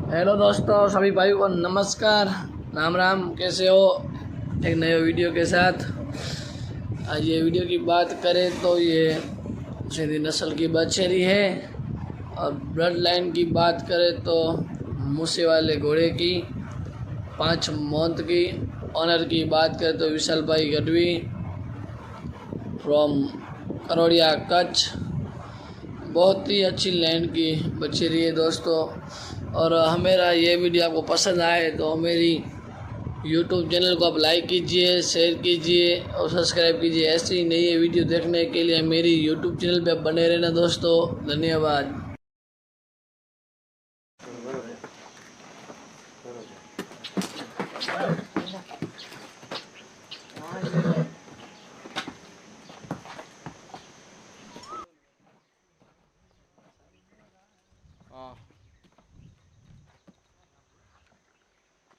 Hello दोस्तों, सभी भाइयों को नमस्कार, राम राम। कैसे हो? एक नए वीडियो के साथ। आज ये वीडियो की बात करें तो ये सिंधी नस्ल की बछेरी है, और ब्लड लाइन की बात करें तो मूसे वाले घोड़े की 5 मंथ की। ऑनर की बात करें तो विशाल भाई गढ़वी फ्रॉम करोड़िया कच्छ। बहुत ही अच्छी लैंड की बछेरी है दोस्तों। और हमारा ये वीडियो आपको पसंद आए तो मेरी यूट्यूब चैनल को आप लाइक कीजिए, शेयर कीजिए और सब्सक्राइब कीजिए। ऐसी ही नई वीडियो देखने के लिए मेरी यूट्यूब चैनल पे बने रहना दोस्तों। धन्यवाद।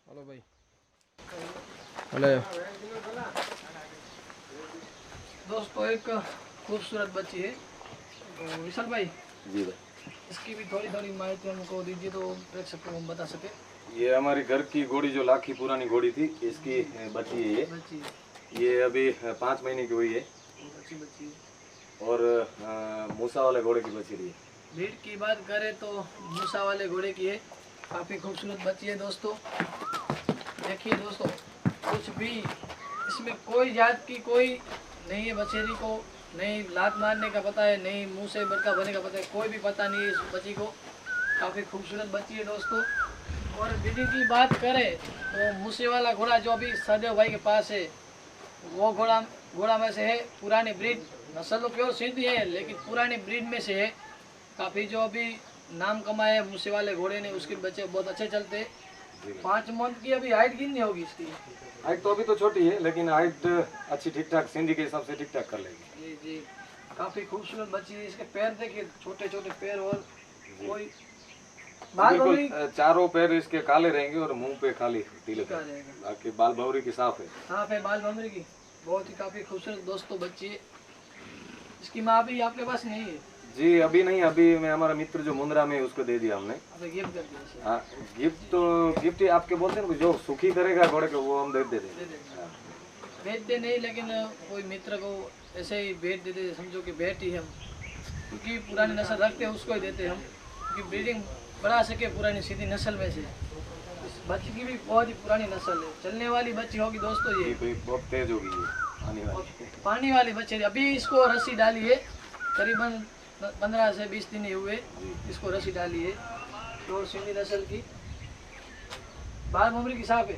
हेलो भाई। हेलो दोस्तों, एक खूबसूरत बच्ची है तो विशाल भाई जी भाई, इसकी भी थोड़ी थोड़ी माहिती हमको दीजिए तो प्रेक्षक को हम बता सके। ये हमारी घर की घोड़ी जो लाखी पुरानी घोड़ी थी, इसकी बच्ची है बच्ची ये अभी 5 महीने की हुई है। अच्छी बच्ची है। और मूसा वाले घोड़े की बच्ची है। ब्रीड की बात करें तो मूसा वाले घोड़े की है। काफ़ी खूबसूरत बच्ची है दोस्तों। देखिए दोस्तों, कुछ भी इसमें कोई जात की कोई नहीं है। बछेरी को नहीं लात मारने का पता है, नहीं मुंह से बड़का बने का पता है, कोई भी पता नहीं है इस बच्ची को। काफ़ी खूबसूरत बच्ची है दोस्तों। और ब्रीडिंग की बात करें तो मूसे वाला घोड़ा जो अभी सदैव भाई के पास है, वो घोड़ा में से है। पुरानी ब्रीड, नस्ल तो प्योर सिंधी है लेकिन पुरानी ब्रीड में से है। काफ़ी जो अभी नाम कमाया है मूसे वाले घोड़े ने, उसके बच्चे बहुत अच्छे चलते हैं। 5 मंथ की अभी हाइट कितनी होगी इसकी? हाइट तो अभी तो छोटी है, लेकिन हाइट अच्छी ठीक ठाक सिंधी के हिसाब से ठीक ठाक कर लेगी। जी जी, काफ़ी खूबसूरत बच्ची है। इसके पैर देखिए, छोटे छोटे पैर। और कोई बाल बिल्कुल भौरी चारों पैर इसके काले रहेंगे और मुंह पे खाली तिलक का है, रहेगा। बाकी बाल भौरी की साफ है। साफ है बाल भंवरी की। बहुत ही काफ़ी खूबसूरत दोस्तों बच्ची है। इसकी माँ भी आपके पास नहीं है? जी अभी नहीं, अभी मैं हमारा मित्र जो मुंद्रा में उसको दे दिया हमने। अभी गिफ्ट कर दिया इसे। हाँ, गिफ्ट तो गिफ्ट ही आपके बोलते हैं ना, जो सुखी करेगा घोड़े को वो हम दे दे देंगे। देंगे। भेज दे नहीं, लेकिन कोई मित्र को ऐसे ही भेज देते, समझो कि भेंट ही हम, क्योंकि पुरानी नस्ल रखते हैं उसको ही देते हम, क्योंकि ब्रीडिंग बढ़ा सके पुरानी सीधी नस्ल में से। इस बच्ची की भी बहुत ही पुरानी नस्ल है, चलने वाली बच्ची होगी दोस्तों ये। ये बहुत तेज होगी ये आने वाली। पानी वाली बच्ची। अभी इसको रस्सी डाली है, करीबन 15 से 20 दिन ही हुए इसको रस्सी डाली है। तो सीधी नस्ल की बाल भंवरी की साफ है।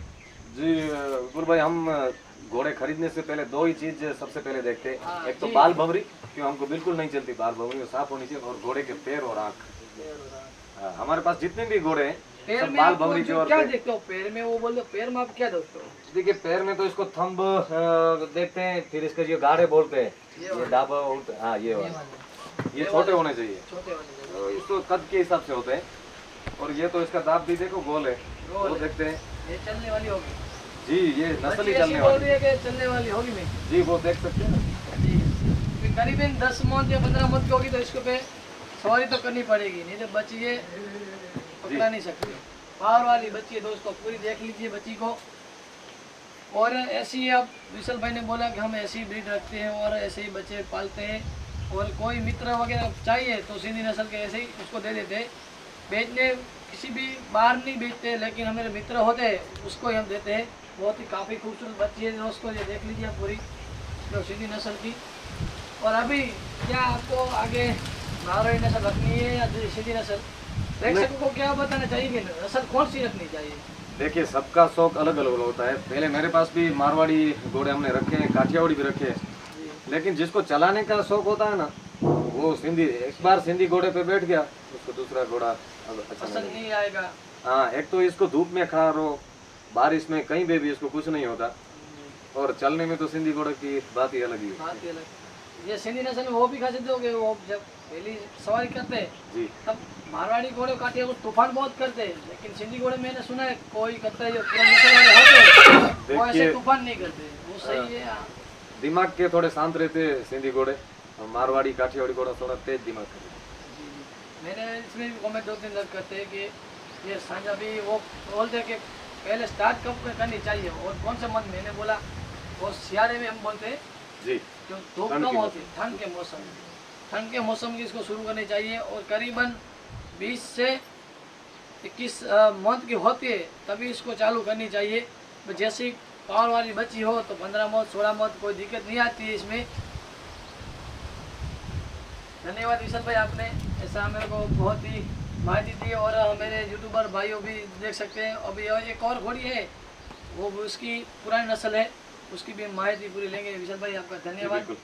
जी गुरु भाई, हम घोड़े खरीदने से पहले 2 ही चीज सबसे पहले देखते हैं। हाँ, एक तो जी। बाल भंवरी, क्यों हमको बिल्कुल नहीं चलती बाल भंवरी, साफ होनी चाहिए। और घोड़े के पैर और आँख। हमारे पास जितने भी घोड़े हैं पैर सब में बाल आपको भंवरी के। जो और क्या देखते हो पैर में? वो बोलो पैर में आप क्या देखते हो? देखिए, पैर में तो इसको थंब देखते हैं, फिर इसके जो गाढ़े बोलते हैं, ये डाबा बोलते हैं। हाँ, ये वाला, ये छोटे होने चाहिए, छोटे वाले तो इसको कद के हिसाब से होते हैं। और ये तो इसका दांत भी देखो गोल है, गोल वो है। देखते हैं। ये चलने वाली होगी जी ये नस्ल ही बच्ची, ऐसी चलने बोल वाली। रही है कि चलने वाली होगी नहीं। जी वो देख सकते हैं ना। जी, फिर करीबन 10 मंथ या 15 मंथ की होगी तो इसको पे सवारी तो करनी पड़ेगी, नहीं तो बच्ची ये पकड़ा नहीं सकती। पावर वाली बच्ची है दोस्तों, पूरी देख लीजिए बच्ची को। और ऐसी अब विशाल भाई ने बोला कि हम ऐसी ब्रीड रखते हैं और ऐसे ही बच्चे पालते हैं, और कोई मित्र वगैरह चाहिए तो सिंधी नस्ल के ऐसे ही उसको दे देते हैं। बेचने किसी भी बाहर नहीं बेचते, लेकिन हमारे मित्र होते हैं उसको ही हम देते हैं। बहुत ही काफ़ी खूबसूरत बच्ची है दोस्तों, ये देख लीजिए पूरी जो सिंधी नस्ल की। और अभी क्या आपको आगे मारवाड़ी नस्ल रखनी है या सिंधी नस्ल? प्रेक्षकों को क्या बताना चाहिए कि नस्ल कौन सी रखनी चाहिए? देखिए, सबका शौक अलग अलग होता है। पहले मेरे पास भी मारवाड़ी घोड़े हमने रखे हैं, काठियावाड़ी भी रखे हैं, लेकिन जिसको चलाने का शौक होता है ना, वो सिंधी, एक बार सिंधी घोड़े पे बैठ गया उसको दूसरा घोड़ा अच्छा पसंद नहीं आएगा। हाँ, एक तो इसको धूप में खड़ा रहो, बारिश में कहीं पे भी इसको कुछ नहीं होता। और चलने में तो सिंधी घोड़े की बात ही अलग ही है। बात ही अलग। ये सिंधी नस्ल में वो भी खासियत होगी, वो जब पहली सवारी करते हैं जी तब मारवाड़ी घोड़े काटे वो तूफान बहुत करते हैं, लेकिन सिंधी घोड़े मैंने सुना है कोई करता है जो पुरानी नस्ल वाले होते हैं वो ऐसे देखिए, तूफान नहीं करते। वो सही है। दिमाग के थोड़े शांत रहते हैं सिंधी घोड़े, और मारवाड़ी काठियावाड़ी घोड़ा थोड़ा तेज दिमाग का। जी जी, मैंने इसमें भी कमेंट 2-3 लोग करते हैं कि ये सांझा भी वो बोलते कि पहले स्टार्ट कब करनी चाहिए और कौन से मंथ में, मैंने बोला वो सियारे में हम बोलते हैं जी क्यों धूप ठंड कम के होती है, ठंड के मौसम की इसको शुरू करनी चाहिए और करीबन 20 से 21 मंथ की होती है तभी इसको चालू करनी चाहिए। तो जैसी पावर वाली बच्ची हो तो 15 मंथ 16 मंथ कोई दिक्कत नहीं आती है इसमें। धन्यवाद विशाल भाई, आपने ऐसा मेरे को बहुत ही माहिती दी और मेरे यूट्यूबर भाइयों भी देख सकते हैं। अभी एक और घोड़ी है वो उसकी पुरानी नस्ल है, उसकी भी माहिती पूरी लेंगे। विशाल भाई आपका जी, धन्यवाद। बिल्कुल।